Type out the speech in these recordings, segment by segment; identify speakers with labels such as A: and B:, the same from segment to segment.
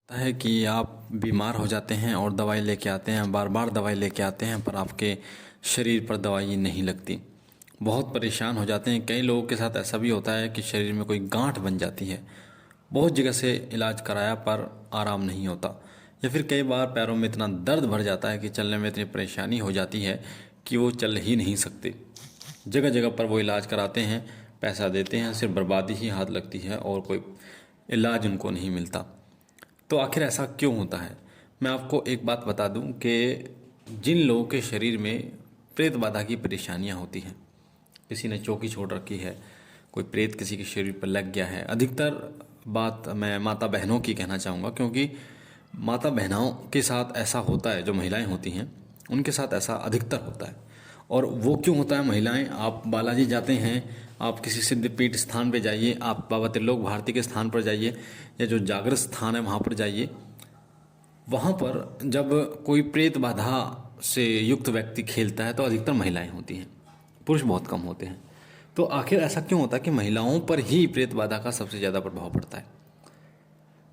A: होता है कि आप बीमार हो जाते हैं और दवाई लेके आते हैं, बार बार दवाई लेके आते हैं, पर आपके शरीर पर दवाई नहीं लगती। बहुत परेशान हो जाते हैं। कई लोगों के साथ ऐसा भी होता है कि शरीर में कोई गांठ बन जाती है। बहुत जगह से इलाज कराया पर आराम नहीं होता, या फिर कई बार पैरों में इतना दर्द भर जाता है कि चलने में इतनी परेशानी हो जाती है कि वो चल ही नहीं सकते। जगह जगह पर वो इलाज कराते हैं, पैसा देते हैं, सिर्फ बर्बादी ही हाथ लगती है और कोई इलाज उनको नहीं मिलता। तो आखिर ऐसा क्यों होता है? मैं आपको एक बात बता दूं कि जिन लोगों के शरीर में प्रेत बाधा की परेशानियां होती हैं, किसी ने चौकी छोड़ रखी है, कोई प्रेत किसी के शरीर पर लग गया है। अधिकतर बात मैं माता बहनों की कहना चाहूँगा, क्योंकि माता बहनों के साथ ऐसा होता है। जो महिलाएं होती हैं उनके साथ ऐसा अधिकतर होता है। और वो क्यों होता है? महिलाएं, आप बालाजी जाते हैं, आप किसी सिद्धपीठ स्थान पे जाइए, आप बाबा त्रिलोक भारती के स्थान पर जाइए, या जो जागृत स्थान है वहाँ पर जाइए। वहाँ पर जब कोई प्रेत बाधा से युक्त व्यक्ति खेलता है तो अधिकतर महिलाएं होती हैं, पुरुष बहुत कम होते हैं। तो आखिर ऐसा क्यों होता है कि महिलाओं पर ही प्रेत बाधा का सबसे ज़्यादा प्रभाव पड़ता है?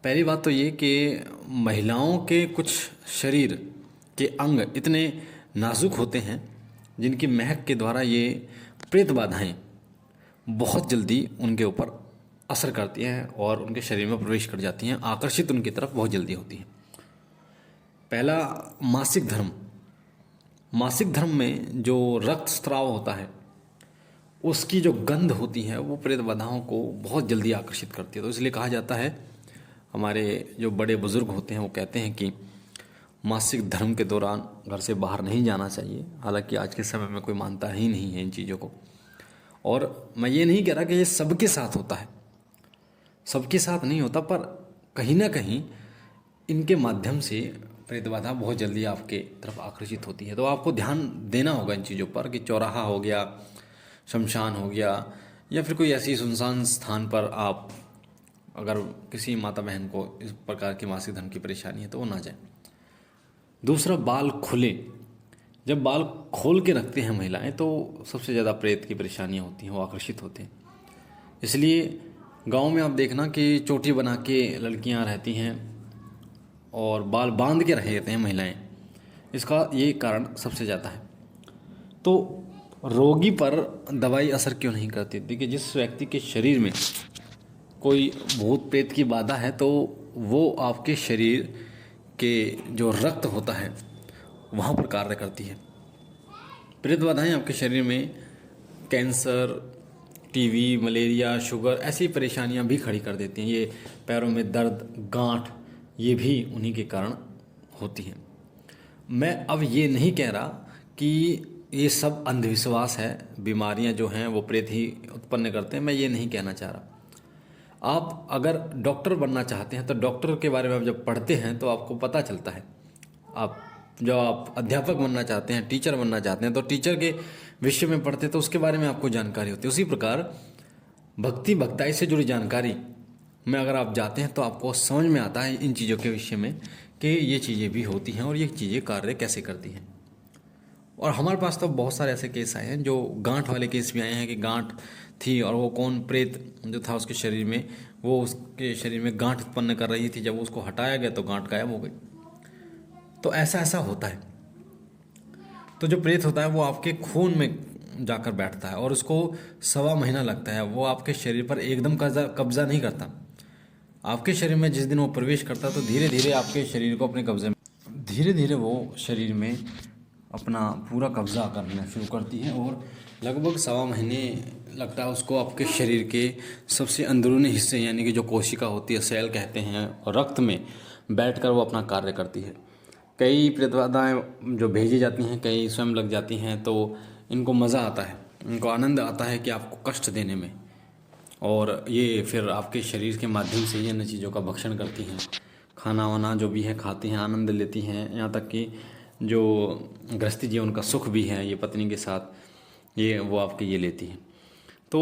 A: पहली बात तो ये कि महिलाओं के कुछ शरीर के अंग इतने नाजुक होते हैं जिनकी महक के द्वारा ये प्रेत बाधाएं बहुत जल्दी उनके ऊपर असर करती हैं और उनके शरीर में प्रवेश कर जाती हैं, आकर्षित उनकी तरफ बहुत जल्दी होती हैं। पहला, मासिक धर्म। मासिक धर्म में जो रक्त स्राव होता है उसकी जो गंध होती है वो प्रेत बाधाओं को बहुत जल्दी आकर्षित करती है। तो इसलिए कहा जाता है, हमारे जो बड़े बुजुर्ग होते हैं वो कहते हैं कि मासिक धर्म के दौरान घर से बाहर नहीं जाना चाहिए। हालांकि आज के समय में कोई मानता ही नहीं है इन चीज़ों को। और मैं ये नहीं कह रहा कि ये सबके साथ होता है, सबके साथ नहीं होता, पर कहीं ना कहीं इनके माध्यम से प्रेत बाधा बहुत जल्दी आपके तरफ आकर्षित होती है। तो आपको ध्यान देना होगा इन चीज़ों पर कि चौराहा हो गया, शमशान हो गया, या फिर कोई ऐसी सुनसान स्थान पर आप अगर किसी माता बहन को इस प्रकार की मासिक धर्म की परेशानी है तो वो ना जाए। दूसरा, बाल खुले। जब बाल खोल के रखते हैं महिलाएं तो सबसे ज़्यादा प्रेत की परेशानियां होती हैं, वो आकर्षित होते हैं। इसलिए गांव में आप देखना कि चोटी बना के लड़कियां रहती हैं और बाल बांध के रहते हैं महिलाएं। इसका ये कारण सबसे ज़्यादा है। तो रोगी पर दवाई असर क्यों नहीं करती? देखिए, जिस व्यक्ति के शरीर में कोई भूत प्रेत की बाधा है तो वो आपके शरीर के जो रक्त होता है वहाँ पर कार्य करती है। प्रेत बाधाएं आपके शरीर में कैंसर, टीवी, मलेरिया, शुगर ऐसी परेशानियां भी खड़ी कर देती हैं। ये पैरों में दर्द, गांठ, ये भी उन्हीं के कारण होती हैं। मैं अब ये नहीं कह रहा कि ये सब अंधविश्वास है, बीमारियां जो हैं वो प्रेत ही उत्पन्न करते हैं, मैं ये नहीं कहना चाह रहा। आप अगर डॉक्टर बनना चाहते हैं तो डॉक्टर के बारे में आप जब पढ़ते हैं तो आपको पता चलता है। आप अध्यापक बनना चाहते हैं, टीचर बनना चाहते हैं, तो टीचर के विषय में पढ़ते हैं तो उसके बारे में आपको जानकारी होती है। उसी प्रकार भक्ति भक्ताई से जुड़ी जानकारी में अगर आप जाते हैं तो आपको समझ में आता है इन चीज़ों के विषय में कि ये चीज़ें भी होती हैं और ये चीज़ें कार्य कैसे करती हैं। और हमारे पास तो बहुत सारे ऐसे केस आए हैं, जो गांठ वाले केस भी आए हैं कि गांठ थी और वो कौन प्रेत जो था उसके शरीर में, वो उसके शरीर में गांठ उत्पन्न कर रही थी, जब उसको हटाया गया तो गांठ गायब हो गई। तो ऐसा ऐसा होता है। तो जो प्रेत होता है वो आपके खून में जाकर बैठता है और उसको 1.25 महीना लगता है। वो आपके शरीर पर एकदम कब्जा नहीं करता। आपके शरीर में जिस दिन वो प्रवेश करता है तो धीरे धीरे आपके शरीर को अपने कब्जे में, धीरे धीरे वो शरीर में अपना पूरा कब्जा करना शुरू करती है और लगभग 1.25 महीने लगता है उसको आपके शरीर के सबसे अंदरूनी हिस्से, यानी कि जो कोशिका होती है, सेल कहते हैं, और रक्त में बैठकर वो अपना कार्य करती है। कई प्रतिबाधाएं जो भेजी जाती हैं, कई स्वयं लग जाती हैं, तो इनको मज़ा आता है, इनको आनंद आता है कि आपको कष्ट देने में, और ये फिर आपके शरीर के माध्यम से ही इन चीज़ों का भक्षण करती हैं। खाना वाना जो भी है खाती हैं, आनंद लेती हैं, यहाँ तक कि जो गृहस्थी जीवन का सुख भी है ये पत्नी के साथ, ये वो आपके ये लेती हैं। तो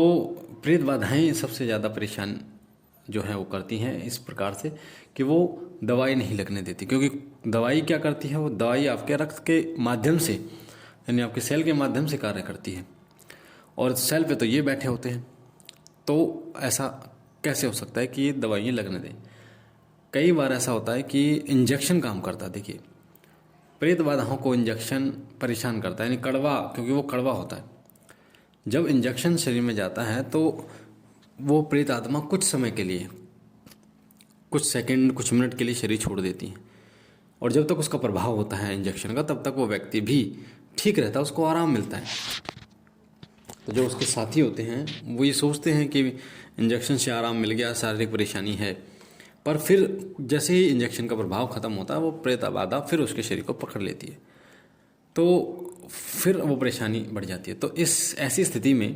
A: प्रेत बाधाएं सबसे ज़्यादा परेशान जो है वो करती हैं इस प्रकार से कि वो दवाई नहीं लगने देती। क्योंकि दवाई क्या करती है? वो दवाई आपके रक्त के माध्यम से, यानी आपके सेल के माध्यम से कार्य करती है, और सेल पे तो ये बैठे होते हैं। तो ऐसा कैसे हो सकता है कि ये दवाइयाँ लगने दें? कई बार ऐसा होता है कि इंजेक्शन काम करता है। देखिए, प्रेत बाधाओं को इंजेक्शन परेशान करता है, यानी कड़वा, क्योंकि वो कड़वा होता है। जब इंजेक्शन शरीर में जाता है तो वो प्रेत आत्मा कुछ समय के लिए, कुछ सेकंड, कुछ मिनट के लिए शरीर छोड़ देती है, और जब तक उसका प्रभाव होता है इंजेक्शन का, तब तक वो व्यक्ति भी ठीक रहता है, उसको आराम मिलता है। तो जो उसके साथी होते हैं वो ये सोचते हैं कि इंजेक्शन से आराम मिल गया, शारीरिक परेशानी है, पर फिर जैसे ही इंजेक्शन का प्रभाव खत्म होता है वो प्रेत बाधा फिर उसके शरीर को पकड़ लेती है, तो फिर वो परेशानी बढ़ जाती है। तो इस ऐसी स्थिति में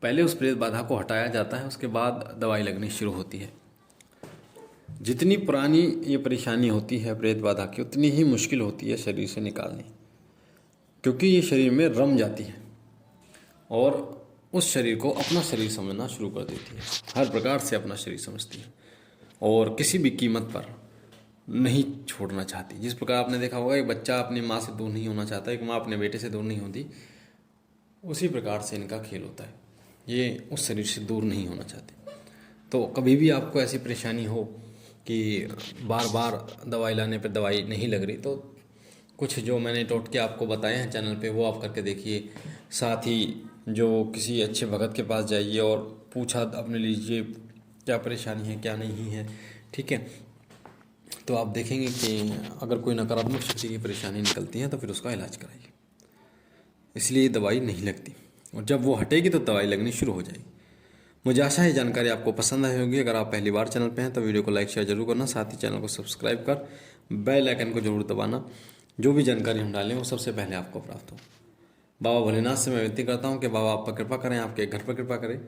A: पहले उस प्रेत बाधा को हटाया जाता है, उसके बाद दवाई लगनी शुरू होती है। जितनी पुरानी ये परेशानी होती है प्रेत बाधा की, उतनी ही मुश्किल होती है शरीर से निकालनी, क्योंकि ये शरीर में रम जाती है और उस शरीर को अपना शरीर समझना शुरू कर देती है, हर प्रकार से अपना शरीर समझती है और किसी भी कीमत पर नहीं छोड़ना चाहती। जिस प्रकार आपने देखा होगा, एक बच्चा अपनी माँ से दूर नहीं होना चाहता, एक माँ अपने बेटे से दूर नहीं होती, उसी प्रकार से इनका खेल होता है। ये उस शरीर से दूर नहीं होना चाहते। तो कभी भी आपको ऐसी परेशानी हो कि बार बार दवाई लाने पर दवाई नहीं लग रही, तो कुछ जो मैंने टोटके आपको बताए हैं चैनल पे, वो आप करके देखिए। साथ ही जो किसी अच्छे भगत के पास जाइए और पूछा अपने लीजिए क्या परेशानी है, क्या नहीं है, ठीक है। तो आप देखेंगे कि अगर कोई नकारात्मक शक्ति की परेशानी निकलती है तो फिर उसका इलाज कराइए। इसलिए दवाई नहीं लगती, और जब वो हटेगी तो दवाई लगनी शुरू हो जाएगी। मुझे आशा है जानकारी आपको पसंद आई होगी। अगर आप पहली बार चैनल पे हैं तो वीडियो को लाइक शेयर जरूर करना, साथ ही चैनल को सब्सक्राइब कर बेल आइकन को जरूर दबाना। जो भी जानकारी हम डालें वो सबसे पहले आपको प्राप्त हो। बाबा भोलेनाथ से मैं विनती करता हूँ कि बाबा आप पर कृपा करें, आपके घर पर कृपा करें।